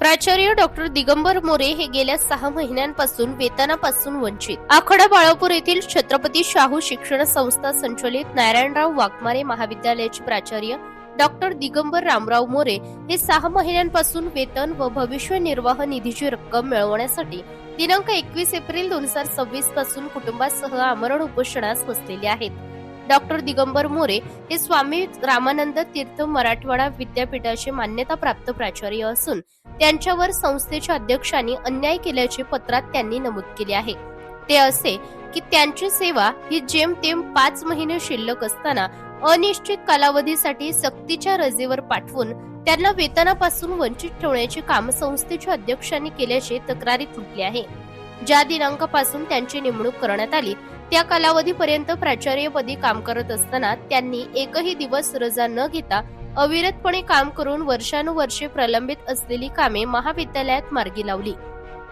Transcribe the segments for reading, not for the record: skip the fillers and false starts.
प्राचार्य डॉक्टर दिगंबर मोरे हे गेल्या 6 महिन्यांपासून वेतनापासून वंचित. आखाडा बाळापूर येथील छत्रपती शाहू शिक्षण संस्था संचलित नारायणराव वाघमारे महाविद्यालयाचे प्राचार्य डॉक्टर दिगंबर रामराव मोरे हे 6 महिन्यांपासून वेतन व भविष्य निर्वाह निधीची रक्कम मिळवण्यासाठी दिनांक 21 एप्रिल 2026 पासून कुटुंबासह आमरण उपोषणास बसलेले आहेत. डॉक्टर दिगंबर मोरे हे स्वामी रामानंद तीर्थ मराठवाडा विद्यापीठाचे मान्यताप्राप्त प्राचार्य असून त्यांच्यावर संस्थेच्या अध्यक्षांनी अन्याय केल्याचे पत्रात त्यांनी नमूद केले आहे. ते असे की त्यांची सेवा ही जेमतेम 5 महिने शिल्लक असताना अनिश्चित कालावधीसाठी सक्तीच्या रजेवर पाठवून त्यांना वेतनापासून वंचित ठेवण्याचे काम संस्थेच्या अध्यक्षांनी केल्याचे तक्रारीत म्हटले आहे. ज्या दिनांकापासून त्यांची नेमणूक करण्यात आली त्या कालावधीपर्यंत प्राचार्यपदी काम करत असताना त्यांनी एकही दिवस रजा न घेता अविरतपणे काम करून वर्षानुवर्षे प्रलंबित असलेली कामे महाविद्यालयात मार्गी लावली.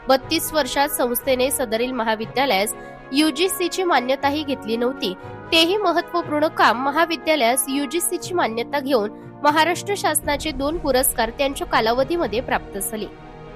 32 वर्षात संस्थेने सदरील महाविद्यालयास UGCची मान्यताही घेतली नव्हती. तेही महत्वपूर्ण काम महाविद्यालयास UGCची मान्यता घेऊन महाराष्ट्र शासनाचे 2 पुरस्कार त्यांच्या कालावधीमध्ये प्राप्त झाले.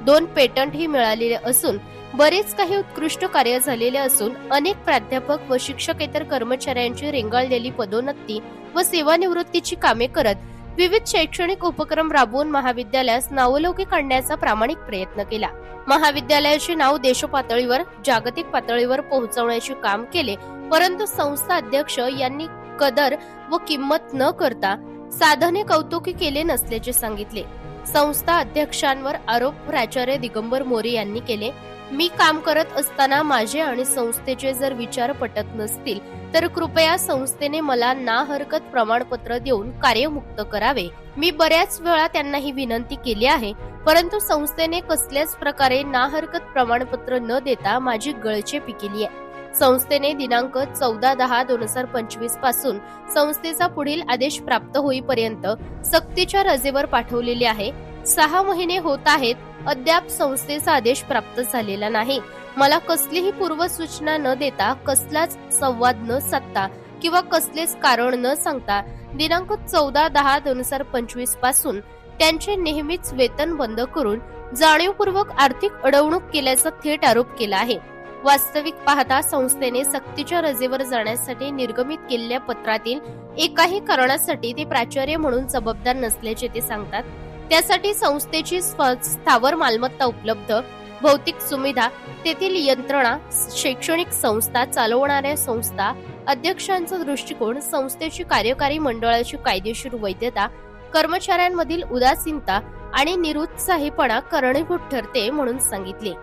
2 पेटंटही मिळालेले असून बरेच काही उत्कृष्ट कार्य झालेले असून अनेक प्राध्यापक व शिक्षकेतर कर्मचाऱ्यांची रेंगाळलेली पदोन्नती व सेवानिवृत्तीची कामे करत विविध शैक्षणिक उपक्रम राबवून महाविद्यालयास नावलौकिक आणण्याचा प्रामाणिक प्रयत्न केला. महाविद्यालयाचे नाव देशपातळीवर जागतिक पातळीवर पोहोचवण्याचे काम केले, परंतु संस्था अध्यक्ष यांनी कदर व किंमत न करता साधने कौतुकी केले नसल्याचे सांगितले. संस्था अध्यक्षांवर आरोप प्राचार्य दिगंबर मोरे यांनी केले. मी काम करत असताना माझे आणि संस्थेचे जर विचार पटत नसतील तर कृपया संस्थेने मला ना हरकत प्रमाणपत्र देऊन कार्यमुक्त करावे. मी बऱ्याच वेळा त्यांना ही विनंती केली आहे, परंतु संस्थेने कसल्याच प्रकारे ना हरकत प्रमाणपत्र न देता माझी गळचेपी केली आहे. संस्थेने दिनांक 14/10/2025 पासून संस्थेचा पुढील आदेश प्राप्त होईपर्यंत सक्तीच्या रजेवर पाठवलेले आहे. 6 महिने होत आहेत, अद्याप संस्थेचा आदेश प्राप्त झालेला नाही. मला कसलीही पूर्वसूचना न देता, कसलाच संवाद न साधता किंवा कसलेच कारण न सांगता दिनांक 14/10/2025 पासून त्यांचे नेहमीच वेतन बंद करून जाणीवपूर्वक आर्थिक अडवणूक केल्याचा थेट आरोप केला आहे. वास्तविक पाहता संस्थेने सक्तीच्या रजेवर जाण्यासाठी निर्गमित केलेल्या पत्रातील एकाही कारणासाठी ते प्राचार्य म्हणून जबाबदार नसल्याचे ते सांगतात. त्यासाठी संस्थेची स्थावर मालमत्ता उपलब्ध, भौतिक सुविधा, तेथील यंत्रणा, शैक्षणिक संस्था, चालवणाऱ्या संस्था, अध्यक्षांचा दृष्टिकोन, संस्थेची कार्यकारी मंडळाची कायदेशीर वैधता, कर्मचाऱ्यांमधील उदासीनता आणि निरुत्साहीपणा कारणीभूत ठरते म्हणून सांगितले.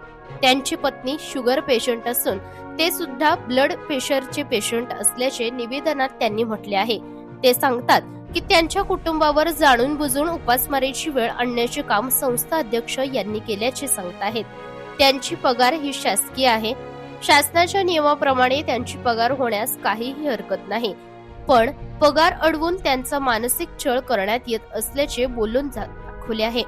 त्यांची पत्नी शुगर पेशंट असून ते सुद्धा ब्लड प्रेशरचे पेशंट असल्याचे निवेदनात त्यांनी म्हटले आहे. ते सांगतात की त्यांच्या कुटुंबावर जाणून बुजून उपासमारीची वेळ आणण्याचे काम संस्था अध्यक्ष यांनी केल्याचे सांगताहेत. त्यांची पगार ही शासकीय आहे. शासनाच्या नियमाप्रमाणे त्यांची पगार होण्यास काहीही हरकत नाही, पण पगार अडवून त्यांचा मानसिक छळ करण्यात येत असल्याचे बोलून दाखवले आहे.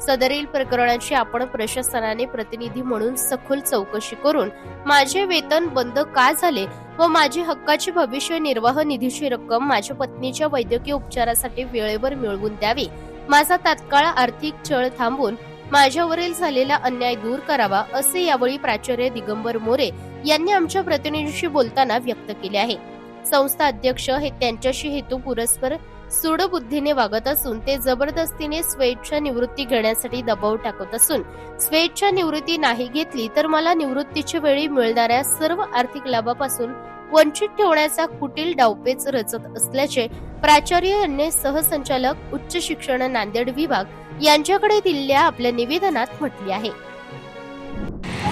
सदरील प्रकरणाची आपण प्रशासनाने प्रतिनिधी म्हणून सखोल चौकशी करून माझे वेतन बंद का झाले व माझी हक्काची भविष्य निर्वाह निधीची रक्कम माझ्या पत्नीच्या वैद्यकीय उपचारासाठी वेळेवर मिळवून द्यावी. माझा तात्काळ आर्थिक छळ थांबवून माझ्यावरील झालेला अन्याय दूर करावा, असे यावेळी प्राचार्य दिगंबर मोरे यांनी आमच्या प्रतिनिधीशी बोलताना व्यक्त केले आहे. संस्था अध्यक्ष हे त्यांच्याशी हेतू पुरस्पर सूडबुद्धीने वागत असून ते जबरदस्तीने स्वेच्छा निवृत्ती घेण्यासाठी दबाव टाकत असून स्वेच्छा निवृत्ती नाही घेतली तर मला निवृत्तीच्या वेळी मिळणाऱ्या सर्व आर्थिक लाभापासून वंचित ठेवण्याचा कुटील डावपेच रचत असल्याचे प्राचार्य यांनी सहसंचालक उच्च शिक्षण नांदेड विभाग यांच्याकडे दिलेल्या आपल्या निवेदनात म्हटले आहे.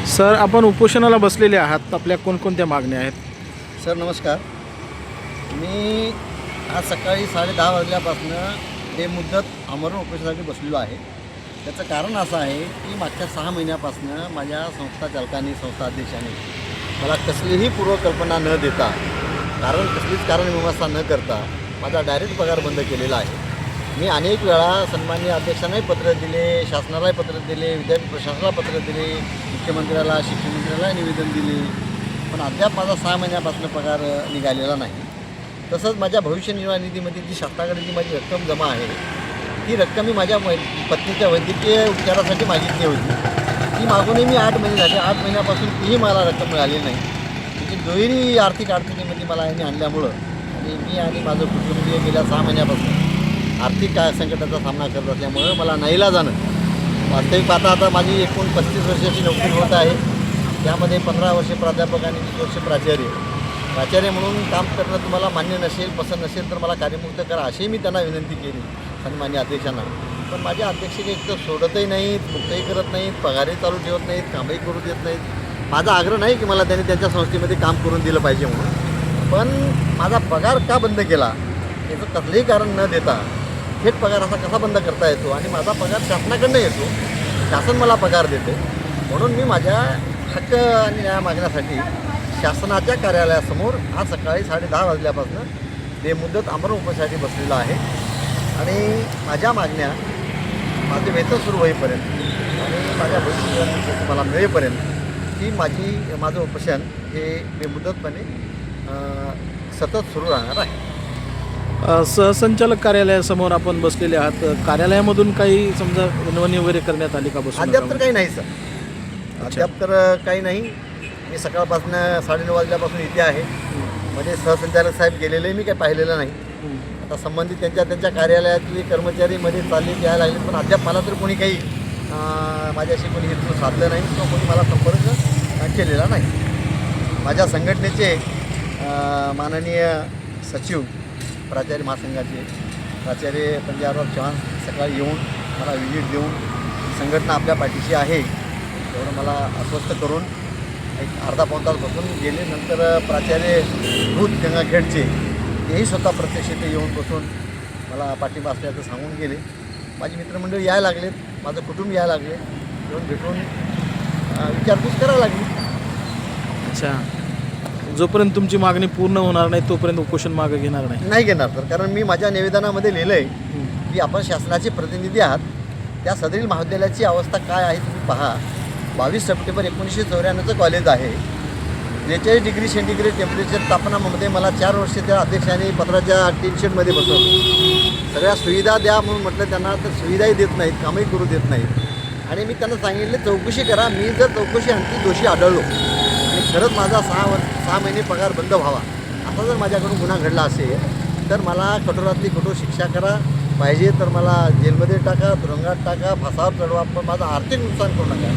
सर, आपण उपोषणाला बसलेले आहात, आपल्या कोणकोणत्या मागण्या आहेत? सर नमस्कार. मी आज सकाळी 10:30 वाजल्यापासून बेमुदत आमरण उपोषणासाठी बसलेलो आहे. त्याचं कारण असं आहे की मागच्या 6 महिन्यापासून माझ्या संस्था चालकांनी, संस्था अध्यक्षांनी मला कसलीही पूर्वकल्पना न देता, कसलीच कारणमीमांसा न करता माझा डायरेक्ट पगार बंद केलेला आहे. मी अनेक वेळा सन्माननीय अध्यक्षांनाही पत्र दिले, शासनालाही पत्र दिले, विद्यापीठ प्रशासनाला पत्र दिले, मुख्यमंत्र्याला, शिक्षण मंत्र्याला निवेदन दिले, पण अद्याप माझा 6 महिन्यापासून पगार निघालेला नाही. तसंच माझ्या भविष्य निर्वाह निधीमध्ये जी शासनाकडे जी माझी रक्कम जमा आहे ती रक्कम मी माझ्या पत्नीच्या वैद्यकीय उपचारासाठी मागितली होती. ती मागूनही मी 8 महिने झाले. 8 महिन्यापासून तीही मला रक्कम मिळाली नाही. म्हणजे दुहेरी आर्थिक अडचणीमध्ये मला यांनी आणल्यामुळं आणि मी आणि माझं कुटुंबीय गेल्या 6 महिन्यापासून आर्थिक संकटाचा सामना करत असल्यामुळं मला नाईलाजानं वास्तविक पाहता आता माझी एकूण 35 वर्षाची नोकरी होत आहे. त्यामध्ये 15 वर्षे प्राध्यापक आणि 20 वर्षे प्राचार्य म्हणून काम करणं तुम्हाला मान्य नसेल, पसंत नसेल तर मला कार्यमुक्त करा अशी मी त्यांना विनंती केली सन्मान्य अध्यक्षांना. पण माझे अध्यक्ष काही एक तर सोडतही नाहीत, मुक्तही करत नाहीत, पगारही चालू ठेवत नाहीत, कामही करू देत नाहीत. माझा आग्रह नाही की मला त्यांनी त्यांच्या संस्थेमध्ये काम करून दिलं पाहिजे म्हणून, पण माझा पगार का बंद केला याचं कसलंही कारण न देता थेट पगार असा कसा बंद करता येतो आणि माझा पगार शासनाकडनं येतो, शासन मला पगार देते. म्हणून मी माझ्या हक्क आणि न्याय मागण्यासाठी शासनाच्या कार्यालयासमोर आज सकाळी 10:30 वाजल्यापासून बेमुदत आमरण उपोषणासाठी बसलेलो आहे. आणि माझ्या मागण्या माझे वेतन सुरू होईपर्यंत आणि माझ्या भविष्य मला मिळेपर्यंत ही माझं उपोषण हे बेमुदतपणे सतत सुरू राहणार आहे. सहसंचालक कार्यालयासमोर आपण बसलेले आहात. कार्यालयामधून काही समजा विनवणी वगैरे करण्यात आली का बसून? अद्याप तर काही नाही सर, अद्याप तर काही नाही. मी सकाळपासून 9:30 वाजल्यापासून इथे आहे. म्हणजे सहसंचालक साहेब गेलेले मी काही पाहिलेलं नाही. आता संबंधित त्यांच्या कार्यालयातले कर्मचारी मध्ये चालले यायला लागले, पण अद्याप मला तर कोणी काही माझ्याशी कोणी हेतू साधलं नाही किंवा कोणी मला संपर्क केलेला नाही. माझ्या संघटनेचे माननीय सचिव प्राचार्य महासंघाचे प्राचार्य पंजाबराव चव्हाण सकाळी येऊन मला व्हिजिट देऊन संघटना आपल्या पाठीशी आहे एवढं मला आश्वस्त करून एक अर्धा-पाऊण तास बसून गेले. नंतर प्राचार्य भूत गंगाखेडचे तेही स्वतः प्रत्यक्ष इथे येऊन बसून मला पाठिंबा असल्याचं सांगून गेले. माझी मित्रमंडळी यायला लागलेत, माझं कुटुंब यायला लागले, येऊन भेटून विचारपूस करायला लागली. अच्छा, जोपर्यंत तुमची मागणी पूर्ण होणार नाही तोपर्यंत उपोषण मागे घेणार नाही घेणार तर, कारण मी माझ्या निवेदनामध्ये लिहिलं आहे की आपण शासनाचे प्रतिनिधी आहात. त्या सदरील महाविद्यालयाची अवस्था काय आहे तुम्ही पहा. 22 सप्टेंबर 1994चं कॉलेज आहे. 43 डिग्री सेंटीग्रेड टेम्परेचर तापमानामध्ये मला 4 वर्षे त्या अध्यक्षांनी पत्राच्या टीनशेडमध्ये बसवलं. सगळ्या सुविधा द्या म्हणून म्हटलं त्यांना, तर सुविधाही देत नाहीत, कामही करू देत नाहीत. आणि मी त्यांना सांगितले चौकशी करा. मी जर चौकशी आणखी दोषी आढळलो आणि खरंच माझा 6 महिने पगार बंद व्हावा असा जर माझ्याकडून गुन्हा घडला असेल तर मला कठोरातली कठोर शिक्षा करा. पाहिजे तर मला जेलमध्ये टाका, तुरुंगात टाका, फासावर चढवा, पण माझं आर्थिक नुकसान करू नका.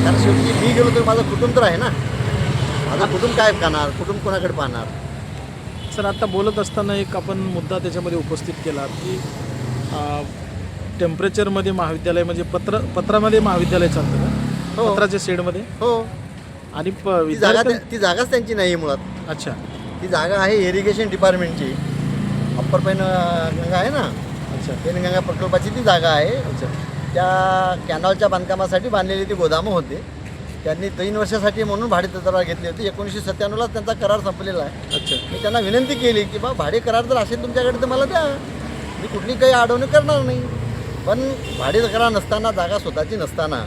कारण शेवटी मी गेलो तर माझं कुटुंब तर आहे ना. माझं कुटुंब काय पाहणार, कुटुंब कोणाकडे पाहणार. सर, आता बोलत असताना एक आपण मुद्दा त्याच्यामध्ये उपस्थित केला की टेम्परेचरमध्ये महाविद्यालय म्हणजे पत्रामध्ये महाविद्यालय चालतं का? हो. पत्राच्या शेडमध्ये? हो. आणि ती जागाच त्यांची नाही मुळात. अच्छा, ती जागा आहे इरिगेशन डिपार्टमेंटची. अप्पर पैनगंगा आहे ना, अच्छा, पैनगंगा प्रकल्पाची ती जागा आहे. अच्छा. त्या कॅनॉलच्या बांधकामासाठी बांधलेली ती गोदामं होते. त्यांनी 3 वर्षासाठी म्हणून भाडे तत्वावर घेतली होती. 1997लाच त्यांचा करार संपलेला आहे. अच्छा. मी त्यांना विनंती केली की बा भाडे करार जर असेल तुमच्याकडे तर मला द्या, मी कुठली काही अडवणूक करणार नाही. पण भाडे करार नसताना, जागा स्वतःची नसताना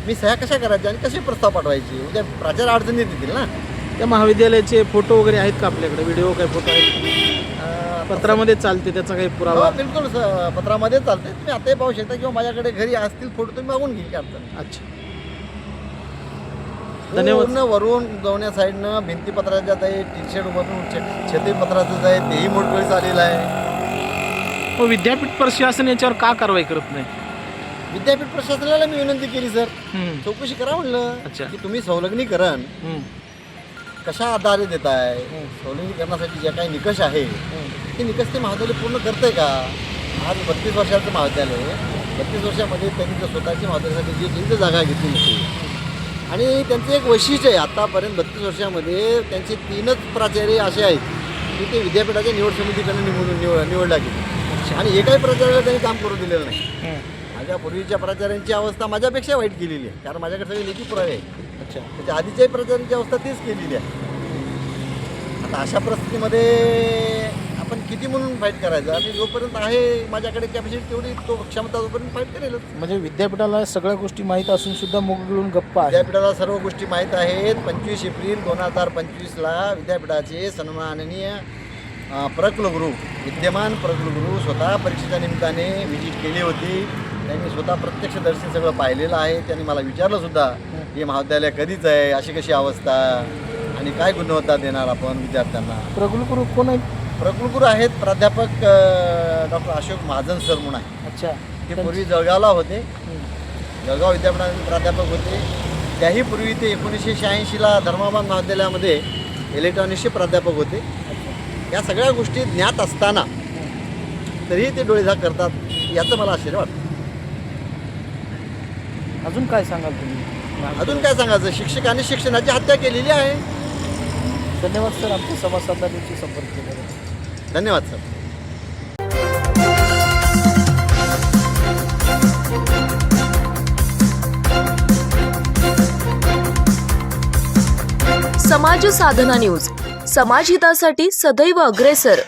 मी सह्या कशा करायच्या आणि कसे प्रस्ताव पाठवायचे? उद्या प्राचार्य अडचणीत येतील ना. त्या महाविद्यालयाचे फोटो वगैरे आहेत का आपल्याकडे? व्हिडिओ काय फोटो आहेत? पत्रामध्ये चालते त्याचा काही पुरावा? हो, बिलकुल पत्रामध्ये चालते. तुम्ही आताही पाहू शकता किंवा माझ्याकडे घरी असतील फोटो तुम्ही मागून घेईल की अडचण. अच्छा, धन्यवाद. पूर्ण वरून दोन्ही साईडनं भिंतीपत्राच्यात आहे, टीशर्टमधून छत्रीपत्राचंच आहे, तेही मोठगळीच आलेलं आहे. मग विद्यापीठ प्रशासन याच्यावर का कारवाई करत नाही? विद्यापीठ प्रशासनाला मी विनंती केली सर, चौकशी करा म्हणलं. अच्छा. की तुम्ही संलग्नीकरण कशा आधारे देत आहे, संलग्नीकरणासाठी जे काही निकष आहे ते निकष ते महाविद्यालय पूर्ण करतंय का? आज 32 वर्षाचं महाविद्यालय, 32 वर्षामध्ये त्यांनी जर स्वतःची महाविद्यालयासाठी जी काही जागा घेतली नसते. आणि त्यांचं एक वैशिष्ट्य आहे, आत्तापर्यंत 32 वर्षामध्ये त्यांचे 3च प्राचार्य असे आहेत की ते विद्यापीठाच्या निवड समितीकडनं निवडला गेले आणि एकाही प्राचार्याला त्यांनी काम करू दिलेलं नाही. माझ्या पूर्वीच्या प्राचार्यांची अवस्था माझ्यापेक्षा वाईट केलेली आहे, कारण माझ्याकडे सगळे लेखी पुरावे आहे. अच्छा. त्याच्या आधीच्याही प्राचार्यांची अवस्था तीच केलेली आहे. आता अशा परिस्थितीमध्ये आपण किती म्हणून फाईट करायचं? आणि जोपर्यंत आहे माझ्याकडे कॅपॅसिटी तेवढी तो क्षमता जोपर्यंत फाईट करेलच. म्हणजे विद्यापीठाला सगळ्या गोष्टी माहीत असून सुद्धा मुग गिळून गप्पा आहे. विद्यापीठाला सर्व गोष्टी माहीत आहेत. 25 एप्रिल 2025ला विद्यापीठाचे सन्माननीय प्रकुलगुरू विद्यमान प्रकुलगुरू स्वतः परीक्षेच्या निमित्ताने व्हिजिट केली होती. त्यांनी स्वतः प्रत्यक्षदर्शी सगळं पाहिलेलं आहे. त्यांनी मला विचारलंसुद्धा हे महाविद्यालय कधीच आहे, अशी कशी अवस्था आणि काय गुणवत्ता देणार आपण विद्यार्थ्यांना. प्रकुलगुरू कोण आहेत? प्रकुलगुरू आहेत प्राध्यापक डॉक्टर अशोक महाजन सर म्हणून आहे. अच्छा. ते पूर्वी जळगावला होते, जळगाव विद्यापीठातील प्राध्यापक होते. त्याही पूर्वी ते 1986ला धर्माबाद महाविद्यालयामध्ये इलेक्ट्रॉनिक्सचे प्राध्यापक होते. या सगळ्या गोष्टी ज्ञात असताना तरीही ते डोळेझाक करतात, याचं मला आश्चर्य वाटतं. अजून काय सांगाल तुम्ही? अजून काय सांगायचं, शिक्षकांनी शिक्षणाची हत्या केलेली आहे. धन्यवाद सर, आमच्या समाज साधनाची संपर्क केल्याबद्दल. धन्यवाद सर. समाज साधना न्यूज, समाजहितासाठी सदैव अग्रेसर.